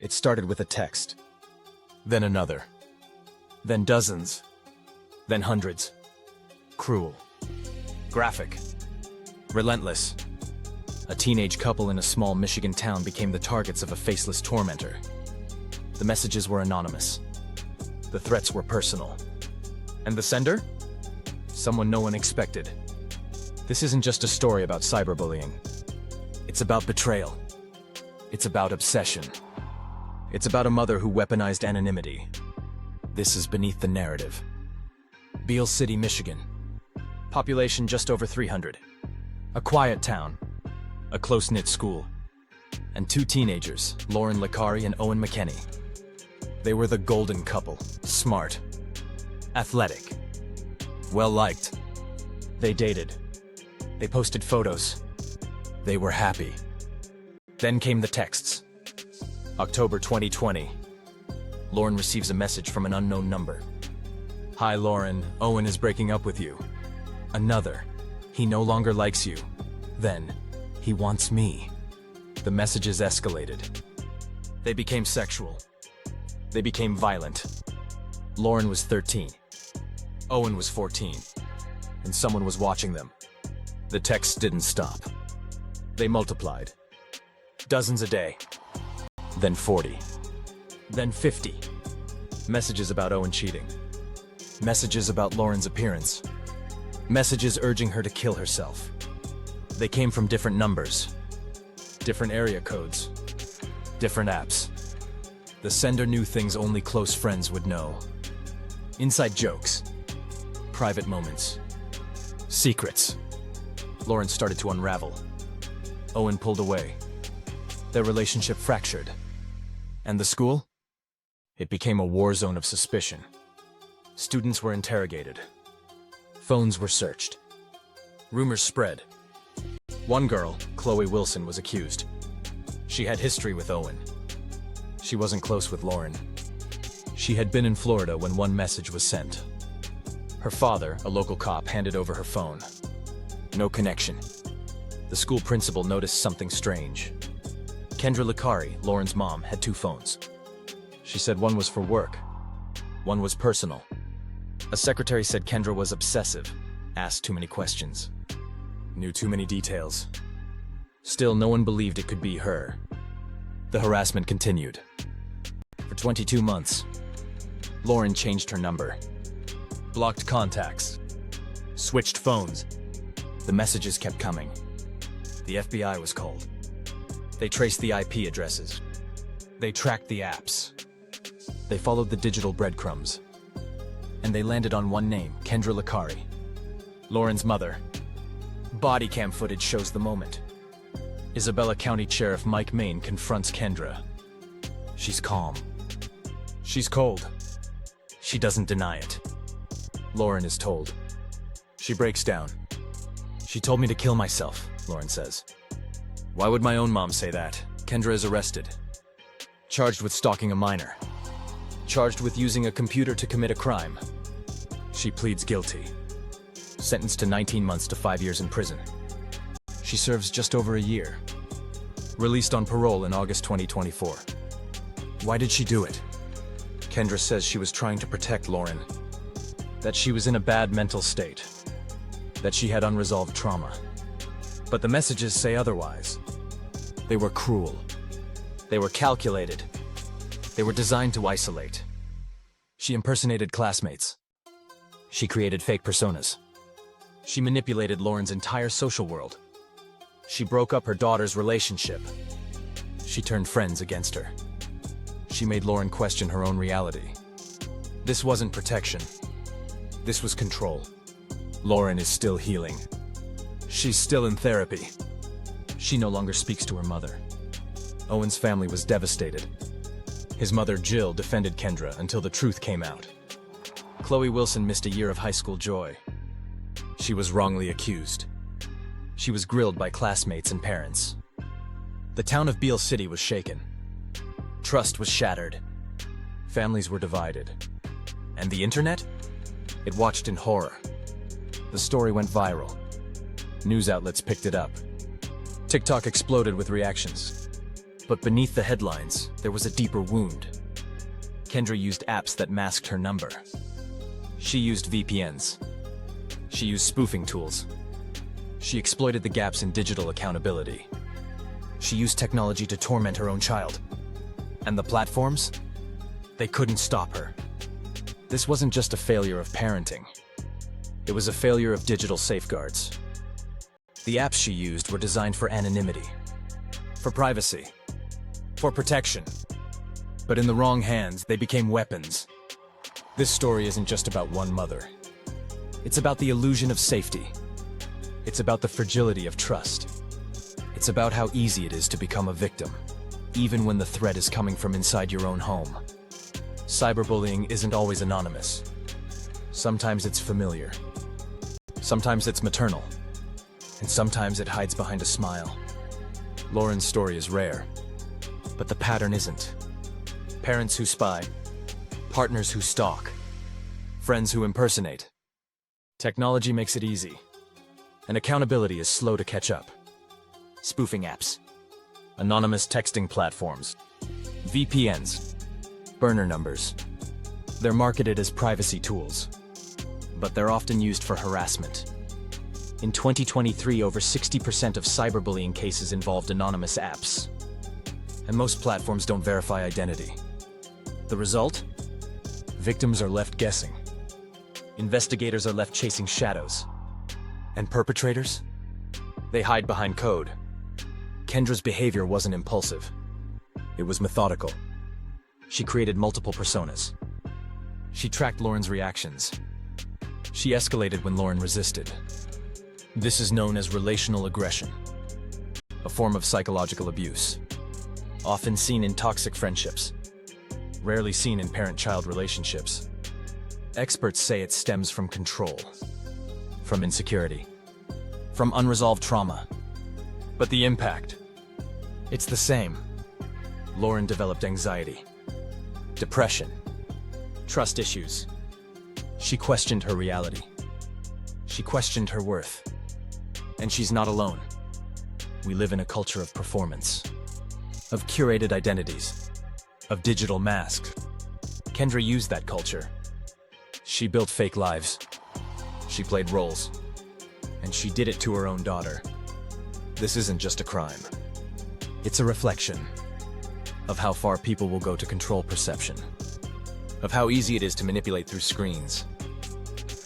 It started with a text, then another, then dozens, then hundreds. Cruel, graphic, relentless. A teenage couple in a small Michigan town became the targets of a faceless tormentor. The messages were anonymous. The threats were personal. And the sender? Someone no one expected. This isn't just a story about cyberbullying. It's about betrayal. It's about obsession. It's about a mother who weaponized anonymity. This is beneath the narrative. Beale City, Michigan. Population just over 300. A quiet town. A close-knit school. And two teenagers, Lauren Licari and Owen McKenney. They were the golden couple. Smart. Athletic. Well-liked. They dated. They posted photos. They were happy. Then came the texts. October 2020. Lauren receives a message from an unknown number. Hi Lauren, Owen is breaking up with you. Another. He no longer likes you. Then, he wants me. The messages escalated. They became sexual. They became violent. Lauren was 13. Owen was 14. And someone was watching them. The texts didn't stop. They multiplied. Dozens a day. Then 40. Then 50. Messages about Owen cheating. Messages about Lauren's appearance. Messages urging her to kill herself. They came from different numbers. Different area codes. Different apps. The sender knew things only close friends would know. Inside jokes. Private moments. Secrets. Lauren started to unravel. Owen pulled away. Their relationship fractured. And the school? It became a war zone of suspicion. Students were interrogated. Phones were searched. Rumors spread. One girl, Chloe Wilson, was accused. She had history with Owen. She wasn't close with Lauren. She had been in Florida when one message was sent. Her father, a local cop, handed over her phone. No connection. The school principal noticed something strange. Kendra Licari, Lauren's mom, had two phones. She said one was for work. One was personal. A secretary said Kendra was obsessive, asked too many questions, knew too many details. Still, no one believed it could be her. The harassment continued. For 22 months, Lauren changed her number, blocked contacts, switched phones. The messages kept coming. The FBI was called. They traced the IP addresses. They tracked the apps. They followed the digital breadcrumbs. And they landed on one name, Kendra Licari, Lauren's mother. Body cam footage shows the moment. Isabella County Sheriff Mike Main confronts Kendra. She's calm. She's cold. She doesn't deny it. Lauren is told. She breaks down. She told me to kill myself, Lauren says. Why would my own mom say that? Kendra is arrested. Charged with stalking a minor. Charged with using a computer to commit a crime. She pleads guilty. Sentenced to 19 months to 5 years in prison. She serves just over a year. Released on parole in August 2024. Why did she do it? Kendra says she was trying to protect Lauren. That she was in a bad mental state. That she had unresolved trauma. But the messages say otherwise. They were cruel. They were calculated. They were designed to isolate. She impersonated classmates. She created fake personas. She manipulated Lauren's entire social world. She broke up her daughter's relationship. She turned friends against her. She made Lauren question her own reality. This wasn't protection. This was control. Lauren is still healing. She's still in therapy. She no longer speaks to her mother. Owen's family was devastated. His mother, Jill, defended Kendra until the truth came out. Chloe Wilson missed a year of high school joy. She was wrongly accused. She was grilled by classmates and parents. The town of Beale City was shaken. Trust was shattered. Families were divided. And the internet? It watched in horror. The story went viral. News outlets picked it up. TikTok exploded with reactions. But beneath the headlines, there was a deeper wound. Kendra used apps that masked her number. She used VPNs. She used spoofing tools. She exploited the gaps in digital accountability. She used technology to torment her own child. And the platforms? They couldn't stop her. This wasn't just a failure of parenting. It was a failure of digital safeguards. The apps she used were designed for anonymity, for privacy, for protection. But in the wrong hands, they became weapons. This story isn't just about one mother. It's about the illusion of safety. It's about the fragility of trust. It's about how easy it is to become a victim, even when the threat is coming from inside your own home. Cyberbullying isn't always anonymous. Sometimes it's familiar. Sometimes it's maternal. And sometimes it hides behind a smile. Lauren's story is rare, but the pattern isn't. Parents who spy, partners who stalk, friends who impersonate. Technology makes it easy, and accountability is slow to catch up. Spoofing apps, anonymous texting platforms, VPNs, burner numbers. They're marketed as privacy tools, but they're often used for harassment. In 2023, over 60% of cyberbullying cases involved anonymous apps. And most platforms don't verify identity. The result? Victims are left guessing. Investigators are left chasing shadows. And perpetrators? They hide behind code. Kendra's behavior wasn't impulsive. It was methodical. She created multiple personas. She tracked Lauren's reactions. She escalated when Lauren resisted. This is known as relational aggression, a form of psychological abuse, often seen in toxic friendships, rarely seen in parent-child relationships. Experts say it stems from control, from insecurity, from unresolved trauma. But the impact? It's the same. Lauren developed anxiety, depression, trust issues. She questioned her reality. She questioned her worth. And she's not alone. We live in a culture of performance, of curated identities, of digital masks. Kendra used that culture. She built fake lives. She played roles. And she did it to her own daughter. This isn't just a crime. It's a reflection of how far people will go to control perception, of how easy it is to manipulate through screens,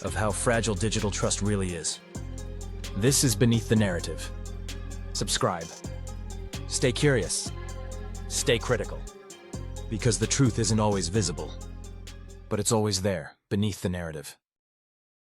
of how fragile digital trust really is. This is Beneath the Narrative. Subscribe. Stay curious. Stay critical. Because the truth isn't always visible, but it's always there, beneath the narrative.